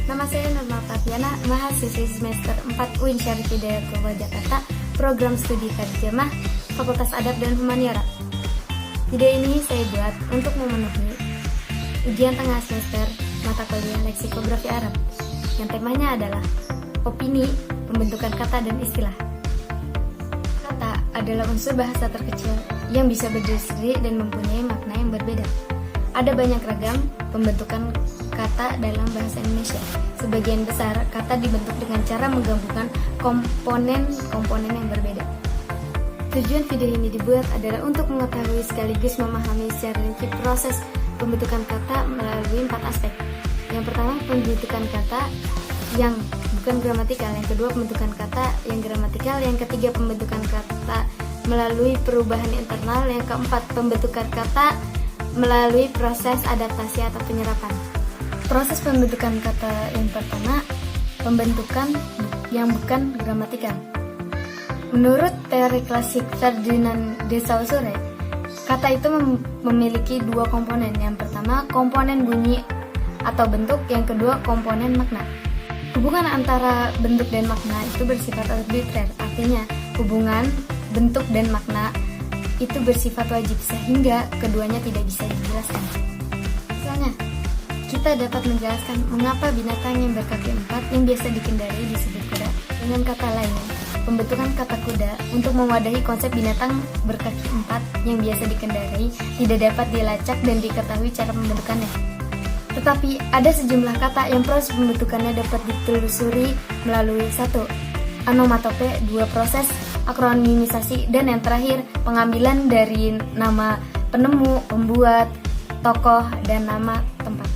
Nama saya Nurma Tafiana, mahasiswi semester 4 UIN Syarif Hidayatullah Jakarta, program studi terjemah, Fakultas Adab dan Humaniora. Video ini saya buat untuk memenuhi ujian tengah semester mata kuliah Leksikografi Arab, yang temanya adalah opini, pembentukan kata dan istilah. Kata adalah unsur bahasa terkecil yang bisa berdiri sendiri dan mempunyai makna yang berbeda. Ada banyak ragam pembentukan kata dalam bahasa Indonesia. Sebagian besar kata dibentuk dengan cara menggabungkan komponen-komponen yang berbeda. Tujuan video ini dibuat adalah untuk mengetahui sekaligus memahami secara rinci proses pembentukan kata melalui 4 aspek. Yang pertama, pembentukan kata yang bukan gramatikal. Yang kedua, pembentukan kata yang gramatikal. Yang ketiga, pembentukan kata melalui perubahan internal. Yang keempat, pembentukan kata melalui proses adaptasi atau penyerapan. Proses pembentukan kata yang pertama, pembentukan yang bukan gramatikal. Menurut teori klasik Ferdinand de Saussure, kata itu memiliki 2 komponen. Yang pertama, komponen bunyi atau bentuk. Yang kedua, komponen makna. Hubungan antara bentuk dan makna itu bersifat arbitrer, artinya hubungan bentuk dan makna itu bersifat wajib sehingga keduanya tidak bisa dijelaskan. Misalnya, kita dapat menjelaskan mengapa binatang yang berkaki 4 yang biasa dikendarai disebut kuda. Dengan kata lain, pembentukan kata kuda untuk mewadahi konsep binatang berkaki 4 yang biasa dikendarai tidak dapat dilacak dan diketahui cara pembentukannya. Tetapi ada sejumlah kata yang proses pembentukannya dapat ditelusuri melalui 1. Onomatope, 2. Proses akronimisasi, dan yang terakhir pengambilan dari nama penemu, pembuat, tokoh, dan nama tempat.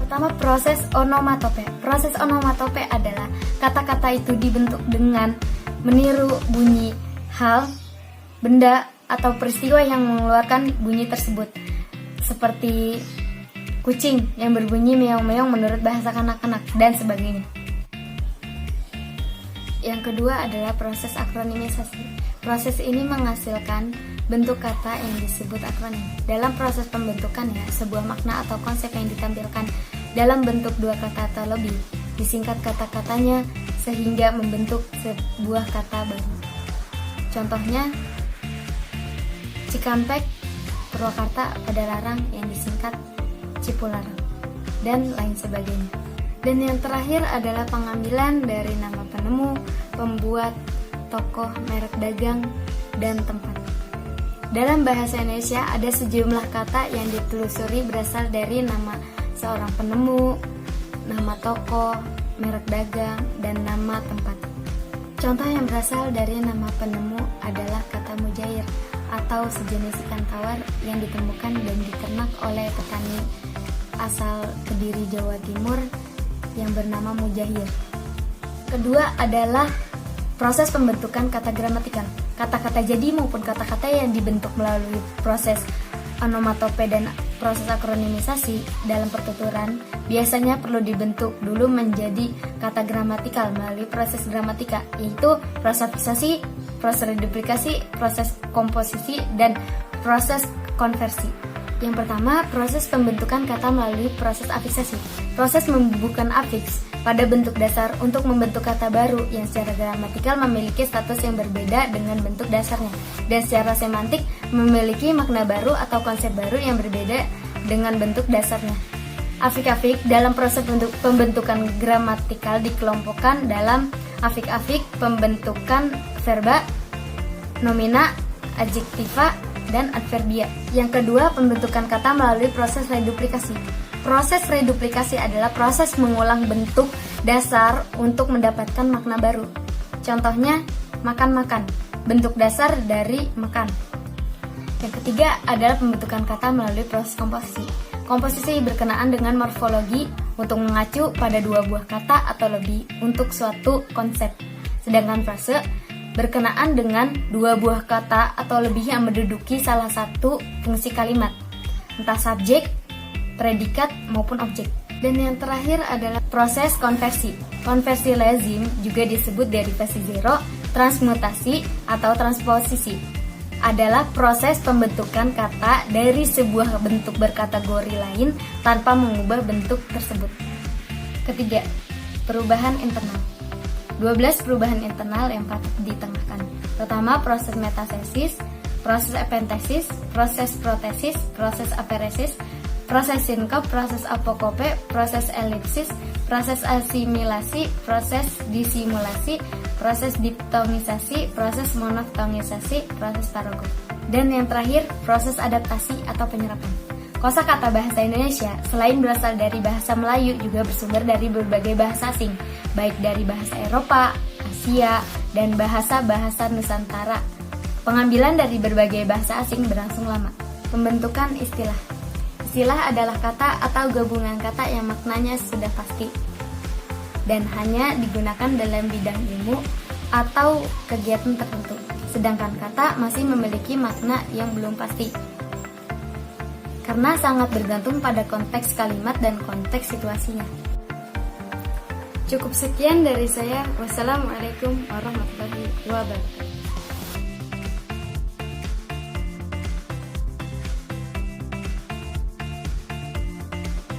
Pertama, proses onomatope. Proses onomatope adalah kata-kata itu dibentuk dengan meniru bunyi hal, benda, atau peristiwa yang mengeluarkan bunyi tersebut, seperti kucing yang berbunyi meong-meong menurut bahasa kanak-kanak, dan sebagainya. Yang kedua adalah proses akronimisasi. Proses ini menghasilkan bentuk kata yang disebut akronim. Dalam proses pembentukannya, sebuah makna atau konsep yang ditampilkan dalam bentuk 2 kata atau lebih disingkat kata-katanya sehingga membentuk sebuah kata baru. Contohnya, Cikampek, Purwakarta, Padalarang yang disingkat Cipularang, dan lain sebagainya. Dan yang terakhir adalah pengambilan dari nama penemu, pembuat, tokoh, merek dagang, dan tempat. Dalam bahasa Indonesia ada sejumlah kata yang ditelusuri berasal dari nama seorang penemu, nama tokoh, merek dagang, dan nama tempat. Contoh yang berasal dari nama penemu adalah kata mujair atau sejenis ikan tawar yang ditemukan dan diternak oleh petani asal Kediri, Jawa Timur yang bernama Mujahir. Kedua adalah proses pembentukan kata gramatikal. Kata-kata jadi maupun kata-kata yang dibentuk melalui proses onomatope dan proses akronimisasi dalam pertuturan biasanya perlu dibentuk dulu menjadi kata gramatikal melalui proses gramatika, yaitu prosafisasi, proses reduplikasi, proses komposisi, dan proses konversi. Yang pertama, proses pembentukan kata melalui proses afiksasi. Proses membubuhkan afiks pada bentuk dasar untuk membentuk kata baru yang secara gramatikal memiliki status yang berbeda dengan bentuk dasarnya, dan secara semantik memiliki makna baru atau konsep baru yang berbeda dengan bentuk dasarnya. Afik-afik dalam proses pembentukan gramatikal dikelompokkan dalam afik-afik pembentukan verba, nomina, adjektiva, dan adverbia. Yang kedua, pembentukan kata melalui proses reduplikasi. Proses reduplikasi adalah proses mengulang bentuk dasar untuk mendapatkan makna baru. Contohnya, makan-makan, bentuk dasar dari makan. Yang ketiga adalah pembentukan kata melalui proses komposisi. Komposisi berkenaan dengan morfologi untuk mengacu pada 2 buah kata atau lebih untuk suatu konsep. Sedangkan frase berkenaan dengan 2 buah kata atau lebih yang menduduki salah satu fungsi kalimat, entah subjek, predikat, maupun objek. Dan yang terakhir adalah proses konversi. Konversi lazim juga disebut derivasi zero, transmutasi, atau transposisi. Adalah proses pembentukan kata dari sebuah bentuk berkategori lain tanpa mengubah bentuk tersebut. Ketiga, perubahan internal. 12 perubahan internal yang patut ditengahkan. Pertama, proses metathesis, proses epenthesis, proses protesis, proses aperesis, proses sinkop, proses apokope, proses elipsis, proses asimilasi, proses disimulasi, proses diptomisasi, proses monoftomisasi, proses parogo. Dan yang terakhir, proses adaptasi atau penyerapan. Kosakata bahasa Indonesia selain berasal dari bahasa Melayu juga bersumber dari berbagai bahasa asing, baik dari bahasa Eropa, Asia, dan bahasa-bahasa Nusantara. Pengambilan dari berbagai bahasa asing berlangsung lama. Pembentukan istilah. Istilah adalah kata atau gabungan kata yang maknanya sudah pasti dan hanya digunakan dalam bidang ilmu atau kegiatan tertentu. Sedangkan kata masih memiliki makna yang belum pasti, karena sangat bergantung pada konteks kalimat dan konteks situasinya. Cukup sekian dari saya. Wassalamualaikum warahmatullahi wabarakatuh.